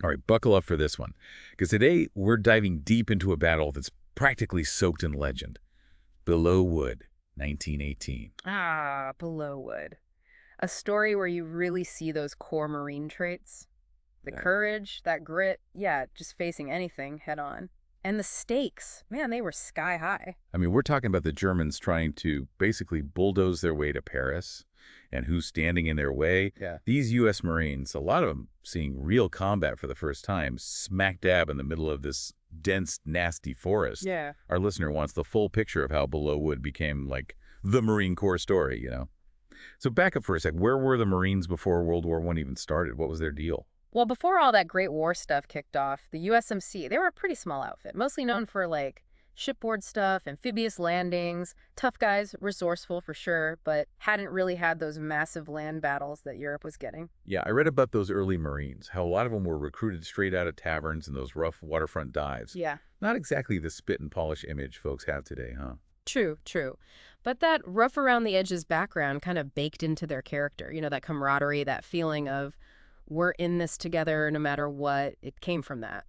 All right, buckle up for this one, because today we're diving deep into a battle that's practically soaked in legend. Belleau Wood, 1918. Ah, Belleau Wood. A story where you really see those core Marine traits. The Yeah. courage, that grit, yeah, just facing anything head on. And the stakes, man, they were sky high. I mean, we're talking about the Germans trying to basically bulldoze their way to Paris, and who's standing in their way. Yeah. These U.S. Marines, a lot of them seeing real combat for the first time, smack dab in the middle of this dense, nasty forest. Yeah. Our listener wants the full picture of how Belleau Wood became, like, the Marine Corps story, So back up for a sec. Where were the Marines before World War I even started? What was their deal? Well, before all that Great War stuff kicked off, the USMC, they were a pretty small outfit, mostly known for shipboard stuff, amphibious landings, tough guys, resourceful for sure, but hadn't really had those massive land battles that Europe was getting. Yeah, I read about those early Marines, how a lot of them were recruited straight out of taverns and those rough waterfront dives. Yeah. Not exactly the spit and polish image folks have today, huh? True, true. But that rough around the edges background kind of baked into their character. That camaraderie, that feeling of we're in this together no matter what. It came from that.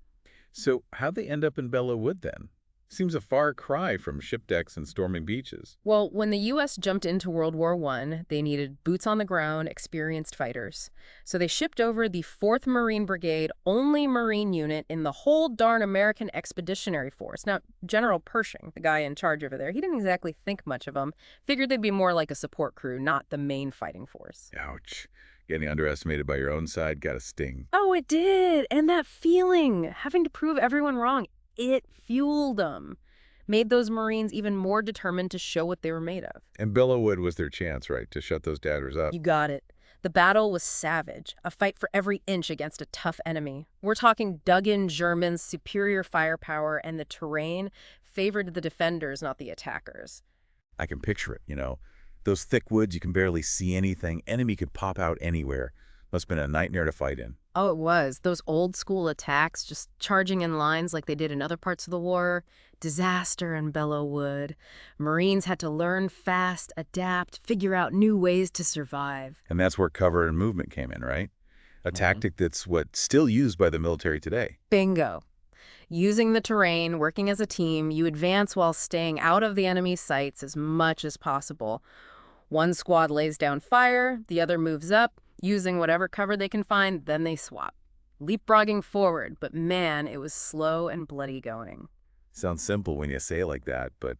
So how'd they end up in Belleau Wood then? Seems a far cry from ship decks and storming beaches. Well, when the U.S. jumped into World War I, they needed boots on the ground, experienced fighters. So they shipped over the 4th Marine Brigade, only Marine unit in the whole darn American Expeditionary Force. Now, General Pershing, the guy in charge over there, he didn't exactly think much of them. Figured they'd be more like a support crew, not the main fighting force. Ouch. Getting underestimated by your own side got a sting. Oh, it did. And that feeling, having to prove everyone wrong, it fueled them. Made those Marines even more determined to show what they were made of. And Belleau Wood was their chance, right, to shut those daggers up. You got it. The battle was savage, a fight for every inch against a tough enemy. We're talking dug-in Germans, superior firepower, and the terrain favored the defenders, not the attackers. I can picture it. Those thick woods, you can barely see anything. Enemy could pop out anywhere. Must have been a nightmare to fight in. Oh, it was. Those old school attacks, just charging in lines like they did in other parts of the war. Disaster in Belleau Wood. Marines had to learn fast, adapt, figure out new ways to survive. And that's where cover and movement came in, right? A tactic that's still used by the military today. Bingo. Using the terrain, working as a team, you advance while staying out of the enemy's sights as much as possible. One squad lays down fire, the other moves up, using whatever cover they can find, then they swap. Leapfrogging forward, but man, it was slow and bloody going. Sounds simple when you say it like that, but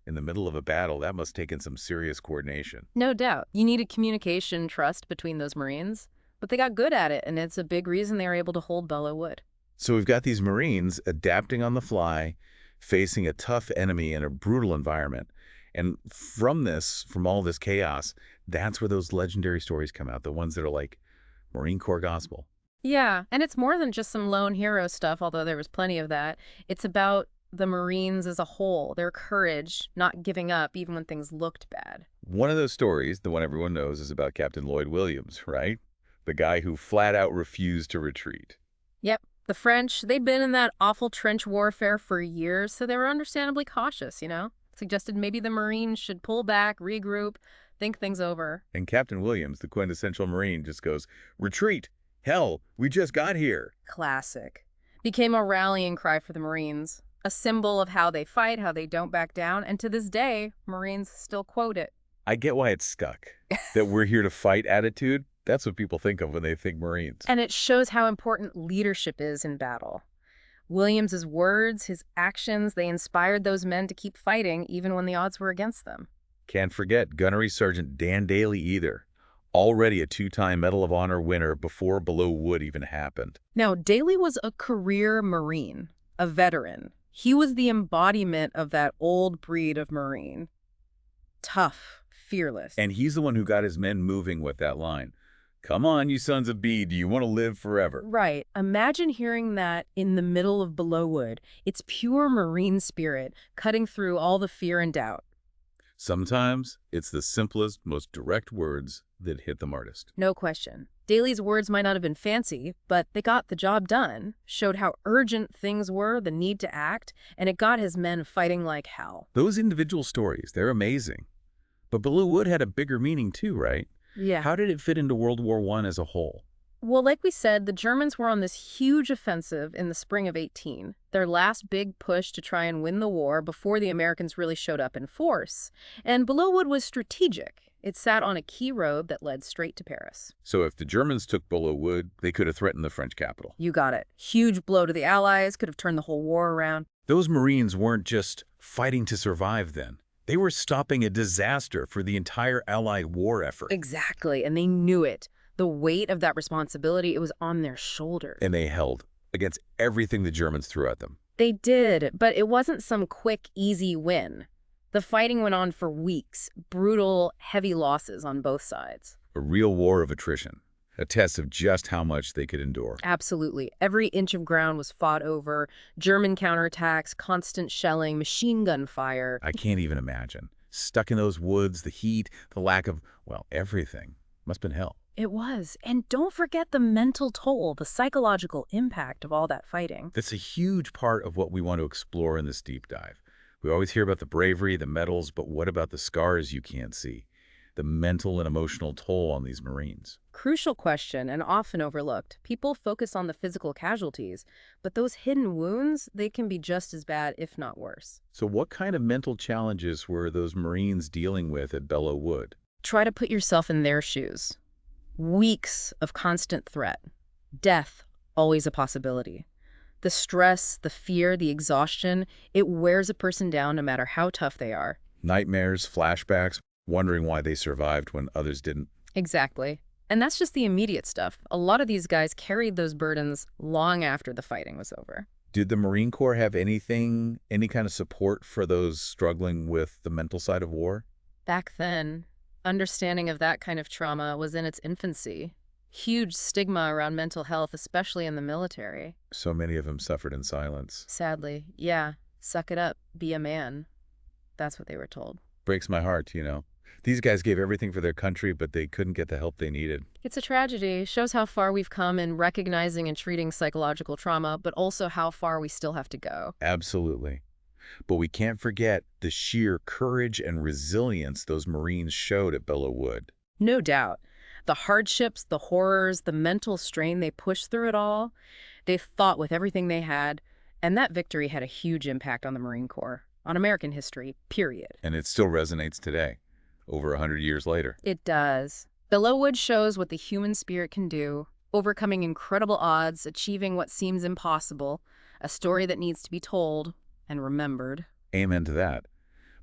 in the middle of a battle, that must take in some serious coordination. No doubt. You needed communication, trust between those Marines, but they got good at it, and it's a big reason they were able to hold Belleau Wood. So we've got these Marines adapting on the fly, facing a tough enemy in a brutal environment. And from all this chaos, that's where those legendary stories come out, the ones that are like Marine Corps gospel. Yeah, and it's more than just some lone hero stuff, although there was plenty of that. It's about the Marines as a whole, their courage, not giving up even when things looked bad. One of those stories, the one everyone knows, is about Captain Lloyd Williams, right? The guy who flat out refused to retreat. Yep. The French, they'd been in that awful trench warfare for years, so they were understandably cautious, Suggested maybe the Marines should pull back, regroup, think things over. And Captain Williams, the quintessential Marine, just goes, "Retreat! Hell, we just got here." Classic. Became a rallying cry for the Marines, a symbol of how they fight, how they don't back down, and to this day, Marines still quote it. I get why it's stuck. That we're here to fight attitude, that's what people think of when they think Marines. And it shows how important leadership is in battle. Williams's words, his actions, they inspired those men to keep fighting even when the odds were against them. Can't forget Gunnery Sergeant Dan Daly either. Already a 2-time Medal of Honor winner before Belleau Wood even happened. Now, Daly was a career Marine, a veteran. He was the embodiment of that old breed of Marine. Tough, fearless. And he's the one who got his men moving with that line. "Come on, you sons of B, do you want to live forever?" Right. Imagine hearing that in the middle of Belleau Wood. It's pure Marine spirit, cutting through all the fear and doubt. Sometimes it's the simplest, most direct words that hit them hardest. No question. Daly's words might not have been fancy, but they got the job done, showed how urgent things were, the need to act, and it got his men fighting like hell. Those individual stories, they're amazing. But Belleau Wood had a bigger meaning too, right? Yeah. How did it fit into World War I as a whole? Well, like we said, the Germans were on this huge offensive in the spring of 18, their last big push to try and win the war before the Americans really showed up in force. And Belleau was strategic. It sat on a key road that led straight to Paris. So if the Germans took Belleau, they could have threatened the French capital. You got it. Huge blow to the Allies, could have turned the whole war around. Those Marines weren't just fighting to survive then. They were stopping a disaster for the entire Allied war effort. Exactly, and they knew it. The weight of that responsibility, it was on their shoulders. And they held against everything the Germans threw at them. They did, but it wasn't some quick, easy win. The fighting went on for weeks, brutal, heavy losses on both sides. A real war of attrition, a test of just how much they could endure. Absolutely. Every inch of ground was fought over. German counterattacks, constant shelling, machine gun fire. I can't even imagine. Stuck in those woods, the heat, the lack of, well, everything. Must have been hell. It was. And don't forget the mental toll, the psychological impact of all that fighting. That's a huge part of what we want to explore in this deep dive. We always hear about the bravery, the medals, but what about the scars you can't see? The mental and emotional toll on these Marines. Crucial question and often overlooked. People focus on the physical casualties, but those hidden wounds, they can be just as bad, if not worse. So what kind of mental challenges were those Marines dealing with at Belleau Wood? Try to put yourself in their shoes. Weeks of constant threat. Death, always a possibility. The stress, the fear, the exhaustion, it wears a person down no matter how tough they are. Nightmares, flashbacks, wondering why they survived when others didn't. Exactly. And that's just the immediate stuff. A lot of these guys carried those burdens long after the fighting was over. Did the Marine Corps have any kind of support for those struggling with the mental side of war? Back then, understanding of that kind of trauma was in its infancy. Huge stigma around mental health, especially in the military. So many of them suffered in silence. Sadly, yeah, suck it up, be a man. That's what they were told. Breaks my heart, you know. These guys gave everything for their country, but they couldn't get the help they needed. It's a tragedy. Shows how far we've come in recognizing and treating psychological trauma, but also how far we still have to go. Absolutely. But we can't forget the sheer courage and resilience those Marines showed at Belleau Wood. No doubt. The hardships, the horrors, the mental strain they pushed through it all, they fought with everything they had, and that victory had a huge impact on the Marine Corps, on American history, period. And it still resonates today, over 100 years later. It does. Belleau Wood shows what the human spirit can do, overcoming incredible odds, achieving what seems impossible, a story that needs to be told and remembered. Amen to that.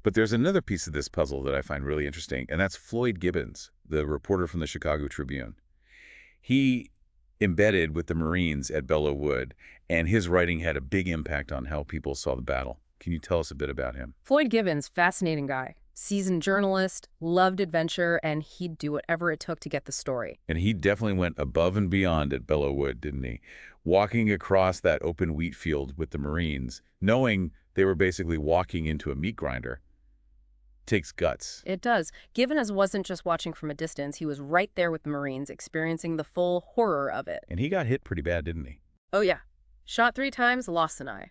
But there's another piece of this puzzle that I find really interesting, and that's Floyd Gibbons, the reporter from the Chicago Tribune. He embedded with the Marines at Belleau Wood, and his writing had a big impact on how people saw the battle. Can you tell us a bit about him? Floyd Gibbons, fascinating guy. Seasoned journalist, loved adventure, and he'd do whatever it took to get the story. And he definitely went above and beyond at Belleau Wood, didn't he? Walking across that open wheat field with the Marines, knowing they were basically walking into a meat grinder, takes guts. It does. Gibbons wasn't just watching from a distance. He was right there with the Marines, experiencing the full horror of it. And he got hit pretty bad, didn't he? Oh, yeah. Shot 3 times, lost an eye.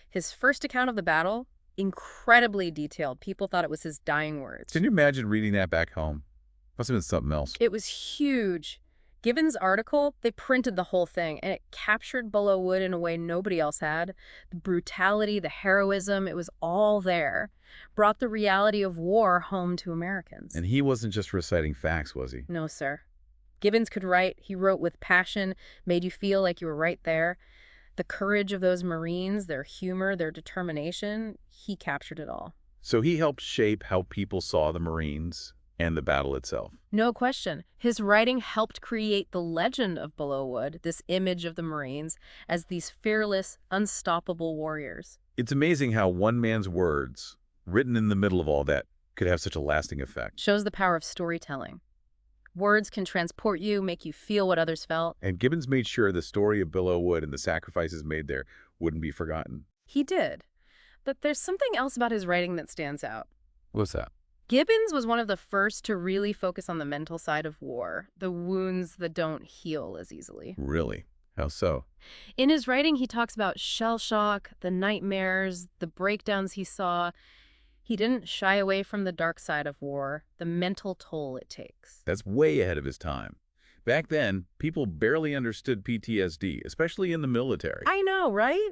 His first account of the battle, incredibly detailed. People thought it was his dying words. Can you imagine reading that back home? Must have been something else. It was huge. Gibbons' article, they printed the whole thing, and it captured Belleau Wood in a way nobody else had. The brutality, the heroism, it was all there. Brought the reality of war home to Americans. And he wasn't just reciting facts, was he? No, sir. Gibbons could write. He wrote with passion, made you feel like you were right there. The courage of those Marines, their humor, their determination, he captured it all. So he helped shape how people saw the Marines and the battle itself. No question. His writing helped create the legend of Belleau Wood, this image of the Marines as these fearless, unstoppable warriors. It's amazing how one man's words, written in the middle of all that, could have such a lasting effect. Shows the power of storytelling. Words can transport you, make you feel what others felt. And Gibbons made sure the story of Belleau Wood and the sacrifices made there wouldn't be forgotten. He did. But there's something else about his writing that stands out. What's that? Gibbons was one of the first to really focus on the mental side of war, the wounds that don't heal as easily. Really? How so? In his writing, he talks about shell shock, the nightmares, the breakdowns he saw. He didn't shy away from the dark side of war, the mental toll it takes. That's way ahead of his time. Back then, people barely understood PTSD, especially in the military. I know, right?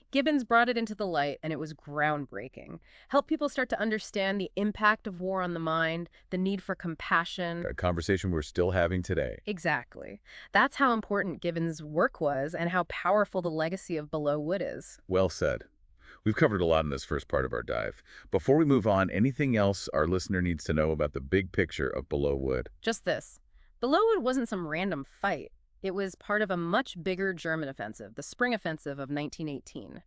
Gibbons brought it into the light, and it was groundbreaking. Helped people start to understand the impact of war on the mind, the need for compassion. A conversation we're still having today. Exactly. That's how important Gibbons' work was and how powerful the legacy of Belleau Wood is. Well said. We've covered a lot in this first part of our dive. Before we move on, anything else our listener needs to know about the big picture of Belleau Wood? Just this. Belleau Wood wasn't some random fight. It was part of a much bigger German offensive, the Spring Offensive of 1918.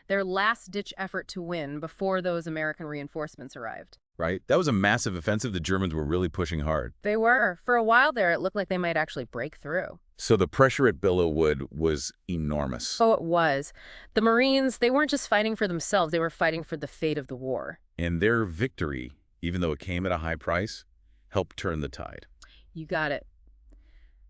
Their last-ditch effort to win before those American reinforcements arrived. Right? That was a massive offensive the Germans were really pushing hard. They were. For a while there, it looked like they might actually break through. So the pressure at Belleau Wood was enormous. Oh, it was. The Marines, they weren't just fighting for themselves, they were fighting for the fate of the war. And their victory, even though it came at a high price, helped turn the tide. You got it.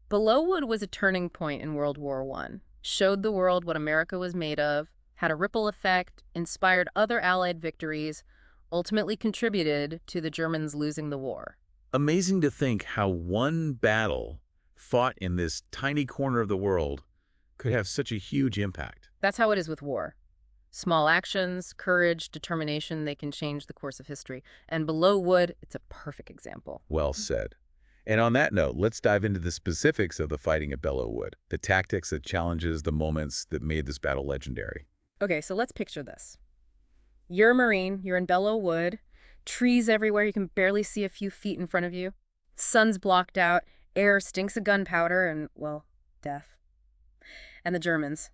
Belleau Wood was a turning point in World War I. Showed the world what America was made of, had a ripple effect, inspired other Allied victories, ultimately contributed to the Germans losing the war. Amazing to think how one battle fought in this tiny corner of the world could have such a huge impact. That's how it is with war. Small actions, courage, determination, they can change the course of history. And Belleau Wood, it's a perfect example. Well said. And on that note, let's dive into the specifics of the fighting at Belleau Wood, the tactics, the challenges, the moments that made this battle legendary. Okay, so let's picture this. You're a Marine, you're in Belleau Wood, trees everywhere, you can barely see a few feet in front of you. Sun's blocked out, air stinks of gunpowder and, well, death. And the Germans,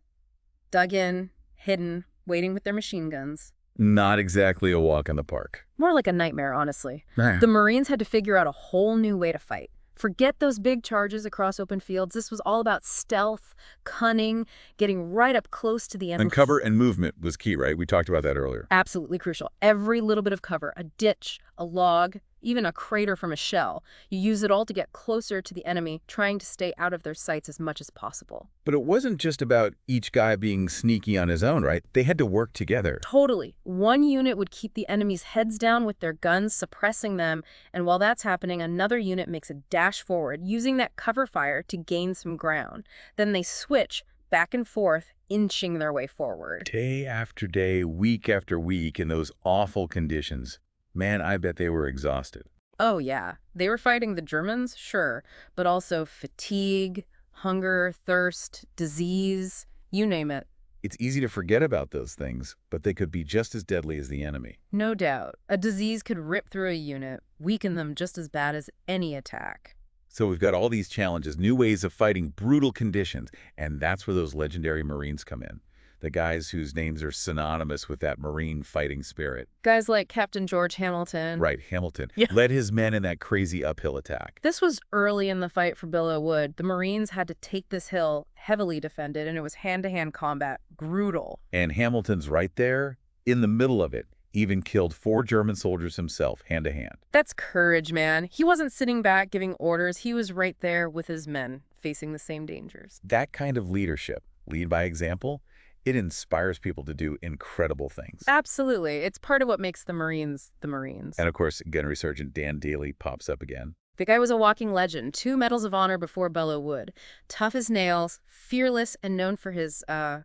dug in, hidden, waiting with their machine guns. Not exactly a walk in the park. More like a nightmare, honestly. Nah. The Marines had to figure out a whole new way to fight. Forget those big charges across open fields. This was all about stealth, cunning, getting right up close to the enemy. And cover and movement was key, right? We talked about that earlier. Absolutely crucial. Every little bit of cover, a ditch, a log, even a crater from a shell. You use it all to get closer to the enemy, trying to stay out of their sights as much as possible. But it wasn't just about each guy being sneaky on his own, right? They had to work together. Totally. One unit would keep the enemy's heads down with their guns, suppressing them, and while that's happening, another unit makes a dash forward, using that cover fire to gain some ground. Then they switch back and forth, inching their way forward. Day after day, week after week, in those awful conditions. Man, I bet they were exhausted. Oh, yeah. They were fighting the Germans, sure, but also fatigue, hunger, thirst, disease, you name it. It's easy to forget about those things, but they could be just as deadly as the enemy. No doubt. A disease could rip through a unit, weaken them just as bad as any attack. So we've got all these challenges, new ways of fighting brutal conditions, and that's where those legendary Marines come in. The guys whose names are synonymous with that Marine fighting spirit. Guys like Captain George Hamilton. Right, Hamilton. Yeah. Led his men in that crazy uphill attack. This was early in the fight for Belleau Wood. The Marines had to take this hill, heavily defended, and it was hand-to-hand combat, brutal. And Hamilton's right there, in the middle of it, even killed 4 German soldiers himself, hand to hand. That's courage, man. He wasn't sitting back giving orders. He was right there with his men, facing the same dangers. That kind of leadership, lead by example, it inspires people to do incredible things. Absolutely. It's part of what makes the Marines the Marines. And of course, Gunnery Sergeant Dan Daly pops up again. The guy was a walking legend. 2 medals of honor before Belleau Wood. Tough as nails, fearless, and known for his,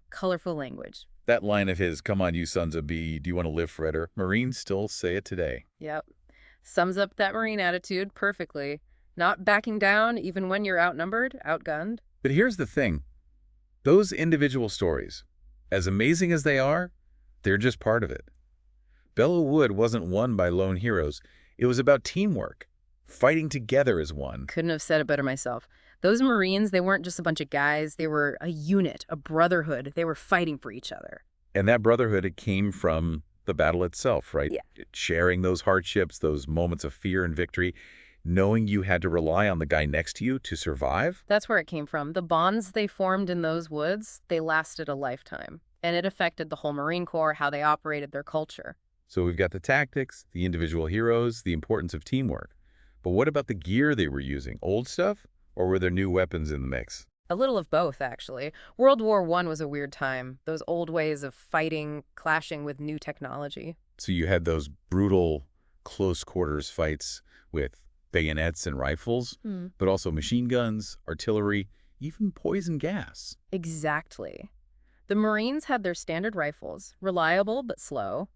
colorful language. That line of his, "Come on, you sons of B, do you want to live forever?" Marines still say it today. Yep. Sums up that Marine attitude perfectly. Not backing down even when you're outnumbered, outgunned. But here's the thing. Those individual stories, as amazing as they are, they're just part of it. Belleau Wood wasn't won by lone heroes. It was about teamwork, fighting together as one. Couldn't have said it better myself. Those Marines, they weren't just a bunch of guys. They were a unit, a brotherhood. They were fighting for each other. And that brotherhood, it came from the battle itself, right? Yeah. Sharing those hardships, those moments of fear and victory, knowing you had to rely on the guy next to you to survive. That's where it came from. The bonds they formed in those woods, they lasted a lifetime. And it affected the whole Marine Corps, how they operated their culture. So we've got the tactics, the individual heroes, the importance of teamwork. But what about the gear they were using? Old stuff? Or were there new weapons in the mix? A little of both, actually. World War I was a weird time. Those old ways of fighting, clashing with new technology. So you had those brutal close quarters fights with bayonets and rifles, but also machine guns, artillery, even poison gas. Exactly. The Marines had their standard rifles, reliable but slow.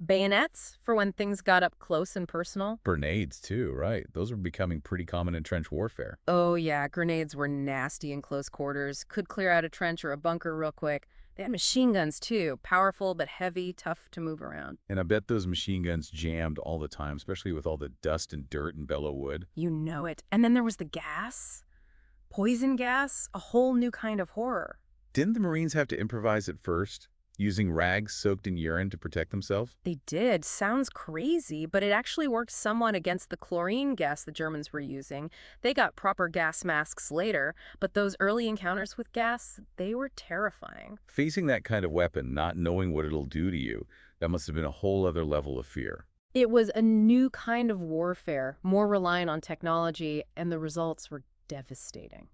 Bayonets for when things got up close and personal. Grenades, too, right? Those were becoming pretty common in trench warfare. Oh yeah, grenades were nasty in close quarters, could clear out a trench or a bunker real quick. They had machine guns too, powerful but heavy, tough to move around. And I bet those machine guns jammed all the time, especially with all the dust and dirt in Belleau Wood. You know it. And then there was the gas. Poison gas, a whole new kind of horror. Didn't the Marines have to improvise at first, using rags soaked in urine to protect themselves? They did. Sounds crazy, but it actually worked somewhat against the chlorine gas the Germans were using. They got proper gas masks later, but those early encounters with gas, they were terrifying. Facing that kind of weapon, not knowing what it'll do to you, that must have been a whole other level of fear. It was a new kind of warfare, more reliant on technology, and the results were devastating.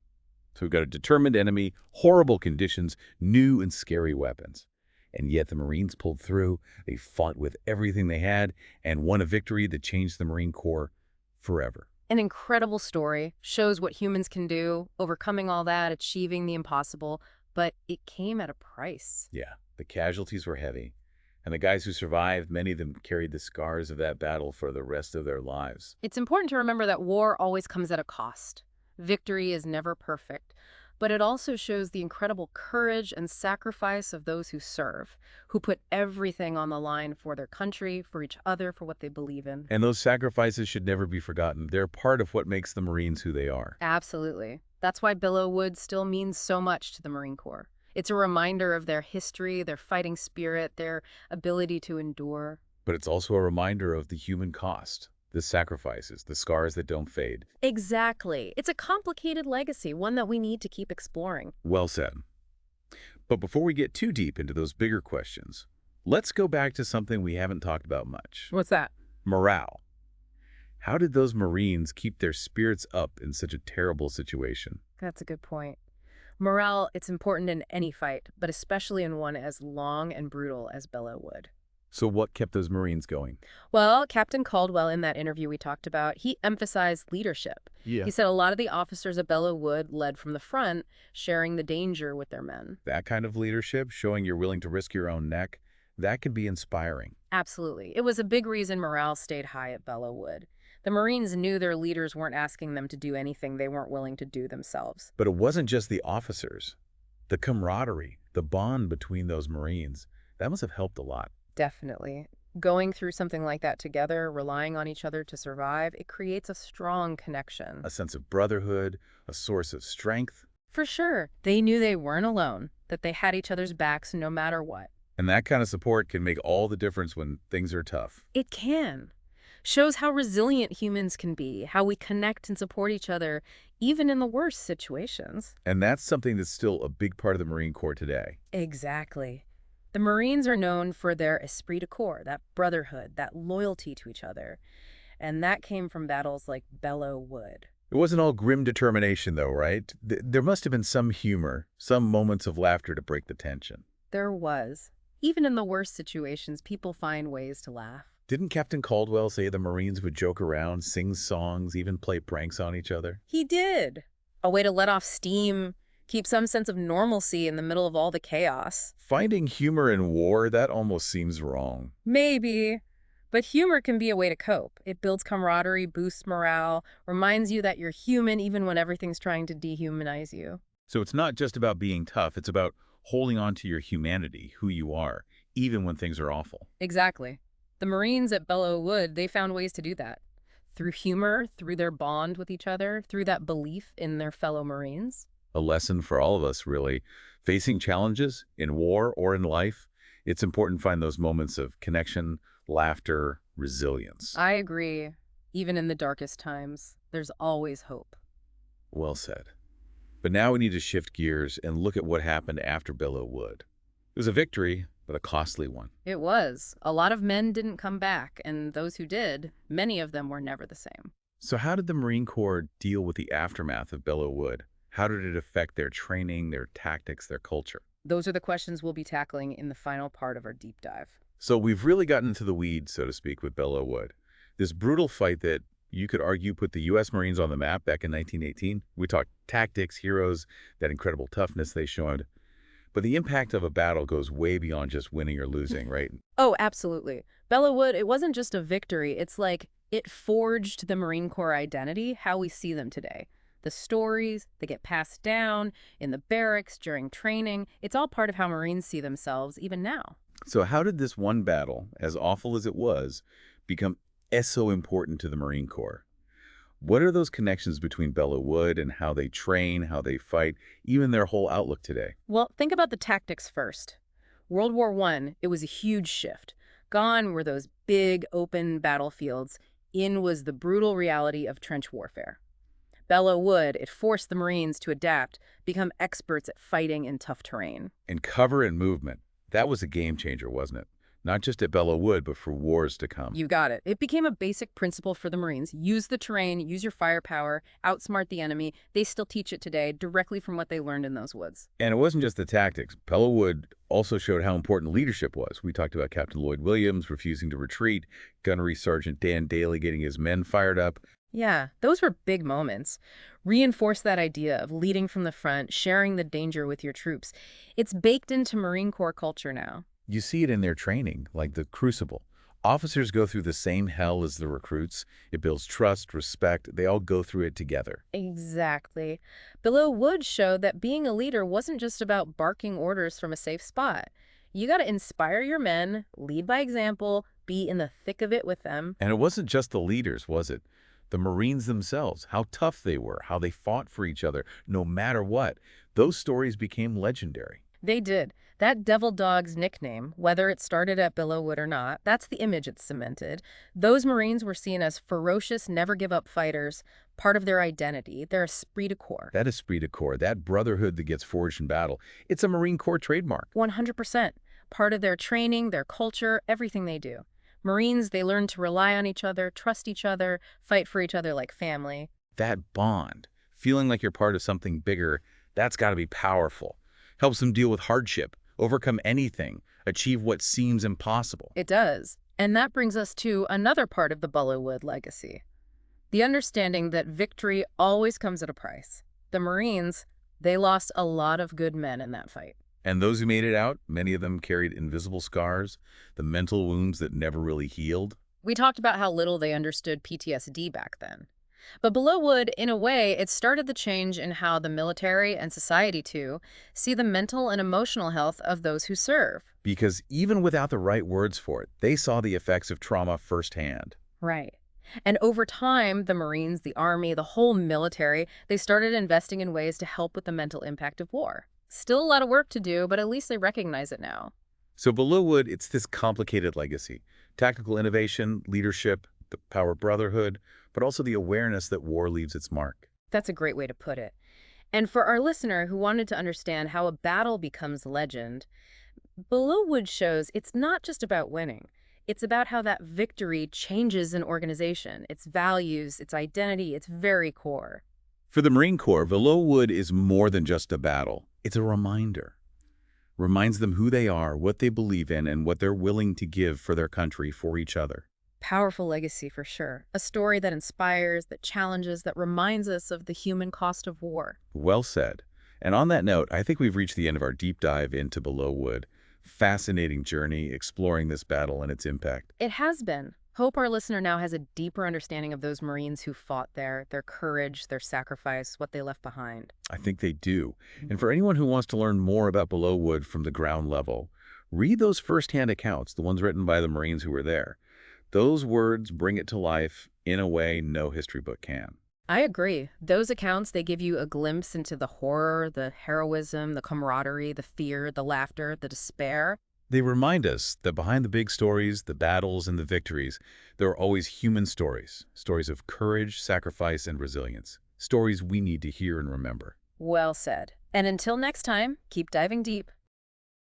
So we've got a determined enemy, horrible conditions, new and scary weapons. And yet the Marines pulled through. They fought with everything they had and won a victory that changed the Marine Corps forever. An incredible story, shows what humans can do, overcoming all that, achieving the impossible, but it came at a price. Yeah, the casualties were heavy. And the guys who survived, many of them carried the scars of that battle for the rest of their lives. It's important to remember that war always comes at a cost. Victory is never perfect, but it also shows the incredible courage and sacrifice of those who serve, who put everything on the line for their country, for each other, for what they believe in. And those sacrifices should never be forgotten. They're part of what makes the Marines who they are. Absolutely. That's why Belleau Wood still means so much to the Marine Corps. It's a reminder of their history, their fighting spirit, their ability to endure. But it's also a reminder of the human cost, the sacrifices, the scars that don't fade. Exactly. It's a complicated legacy, one that we need to keep exploring. Well said. But before we get too deep into those bigger questions, let's go back to something we haven't talked about much. What's that? Morale. How did those Marines keep their spirits up in such a terrible situation? That's a good point. Morale, it's important in any fight, but especially in one as long and brutal as Belleau Wood. So what kept those Marines going? Well, Captain Caldwell, in that interview we talked about, he emphasized leadership. Yeah. He said a lot of the officers at Belleau Wood led from the front, sharing the danger with their men. That kind of leadership, showing you're willing to risk your own neck, that could be inspiring. Absolutely. It was a big reason morale stayed high at Belleau Wood. The Marines knew their leaders weren't asking them to do anything they weren't willing to do themselves. But it wasn't just the officers. The camaraderie, the bond between those Marines, that must have helped a lot. Definitely. Going through something like that together, relying on each other to survive, it creates a strong connection. A sense of brotherhood, a source of strength. For sure. They knew they weren't alone, that they had each other's backs no matter what. And that kind of support can make all the difference when things are tough. It can. Shows how resilient humans can be, how we connect and support each other, even in the worst situations. And that's something that's still a big part of the Marine Corps today. Exactly. The Marines are known for their esprit de corps, that brotherhood, that loyalty to each other. And that came from battles like Belleau Wood. It wasn't all grim determination, though, right? There must have been some humor, some moments of laughter to break the tension. There was. Even in the worst situations, people find ways to laugh. Didn't Captain Caldwell say the Marines would joke around, sing songs, even play pranks on each other? He did. A way to let off steam, keep some sense of normalcy in the middle of all the chaos. Finding humor in war, that almost seems wrong. Maybe. But humor can be a way to cope. It builds camaraderie, boosts morale, reminds you that you're human even when everything's trying to dehumanize you. So it's not just about being tough, it's about holding on to your humanity, who you are, even when things are awful. Exactly. The Marines at Belleau Wood, they found ways to do that. Through humor, through their bond with each other, through that belief in their fellow Marines. A lesson for all of us, really. Facing challenges in war or in life, it's important to find those moments of connection, laughter, resilience. I agree. Even in the darkest times, there's always hope. Well said. But now we need to shift gears and look at what happened after Belleau Wood. It was a victory, but a costly one. It was. A lot of men didn't come back, and those who did, many of them were never the same. So how did the Marine Corps deal with the aftermath of Belleau Wood? How did it affect their training, their tactics, their culture? Those are the questions we'll be tackling in the final part of our deep dive. So we've really gotten into the weeds, so to speak, with Belleau Wood. This brutal fight that You could argue put the U.S. Marines on the map back in 1918. We talked tactics, heroes, that incredible toughness they showed. But the impact of a battle goes way beyond just winning or losing, right? Oh, absolutely. Belleau Wood, it wasn't just a victory. It's like it forged the Marine Corps identity, how we see them today. The stories, they get passed down in the barracks during training. It's all part of how Marines see themselves even now. So how did this one battle, as awful as it was, become so important to the Marine Corps? What are those connections between Belleau Wood and how they train, how they fight, even their whole outlook today? Well, think about the tactics first. World War I, it was a huge shift. Gone were those big, open battlefields. In was the brutal reality of trench warfare. Belleau Wood, it forced the Marines to adapt, become experts at fighting in tough terrain. And cover and movement. That was a game changer, wasn't it? Not just at Belleau Wood, but for wars to come. You got it. It became a basic principle for the Marines. Use the terrain, use your firepower, outsmart the enemy. They still teach it today directly from what they learned in those woods. And it wasn't just the tactics. Belleau Wood also showed how important leadership was. We talked about Captain Lloyd Williams refusing to retreat, Gunnery Sergeant Dan Daly getting his men fired up. Yeah, those were big moments. Reinforce that idea of leading from the front, sharing the danger with your troops. It's baked into Marine Corps culture now. You see it in their training, like the Crucible. Officers go through the same hell as the recruits. It builds trust, respect. They all go through it together. Exactly. Belleau Wood showed that being a leader wasn't just about barking orders from a safe spot. You got to inspire your men, lead by example, be in the thick of it with them. And it wasn't just the leaders, was it? The Marines themselves, how tough they were, how they fought for each other, no matter what. Those stories became legendary. They did. That Devil Dog's nickname, whether it started at Belleau Wood or not, that's the image it's cemented. Those Marines were seen as ferocious, never-give-up fighters, part of their identity, their esprit de corps. That esprit de corps, that brotherhood that gets forged in battle, it's a Marine Corps trademark. 100%. Part of their training, their culture, everything they do. Marines, they learn to rely on each other, trust each other, fight for each other like family. That bond, feeling like you're part of something bigger, that's got to be powerful. Helps them deal with hardship, overcome anything, achieve what seems impossible. It does. And that brings us to another part of the Belleau Wood legacy. The understanding that victory always comes at a price. The Marines, they lost a lot of good men in that fight. And those who made it out, many of them carried invisible scars, the mental wounds that never really healed. We talked about how little they understood PTSD back then. But Belleau Wood, in a way, it started the change in how the military and society, too, see the mental and emotional health of those who serve. Because even without the right words for it, they saw the effects of trauma firsthand. Right. And over time, the Marines, the Army, the whole military, they started investing in ways to help with the mental impact of war. Still a lot of work to do, but at least they recognize it now. So Belleau Wood, it's this complicated legacy. Tactical innovation, leadership, the power of brotherhood, but also the awareness that war leaves its mark. That's a great way to put it. And for our listener who wanted to understand how a battle becomes legend, Belleau Wood shows it's not just about winning. It's about how that victory changes an organization, its values, its identity, its very core. For the Marine Corps, Belleau Wood is more than just a battle. It's a reminder. Reminds them who they are, what they believe in, and what they're willing to give for their country, for each other. Powerful legacy for sure. A story that inspires, that challenges, that reminds us of the human cost of war. Well said. And on that note, I think we've reached the end of our deep dive into Belleau Wood. Fascinating journey exploring this battle and its impact. It has been. Hope our listener now has a deeper understanding of those Marines who fought there, their courage, their sacrifice, what they left behind. I think they do. And for anyone who wants to learn more about Belleau Wood from the ground level, read those firsthand accounts, the ones written by the Marines who were there. Those words bring it to life in a way no history book can. I agree. Those accounts, they give you a glimpse into the horror, the heroism, the camaraderie, the fear, the laughter, the despair. They remind us that behind the big stories, the battles, and the victories, there are always human stories, stories of courage, sacrifice, and resilience, stories we need to hear and remember. Well said. And until next time, keep diving deep.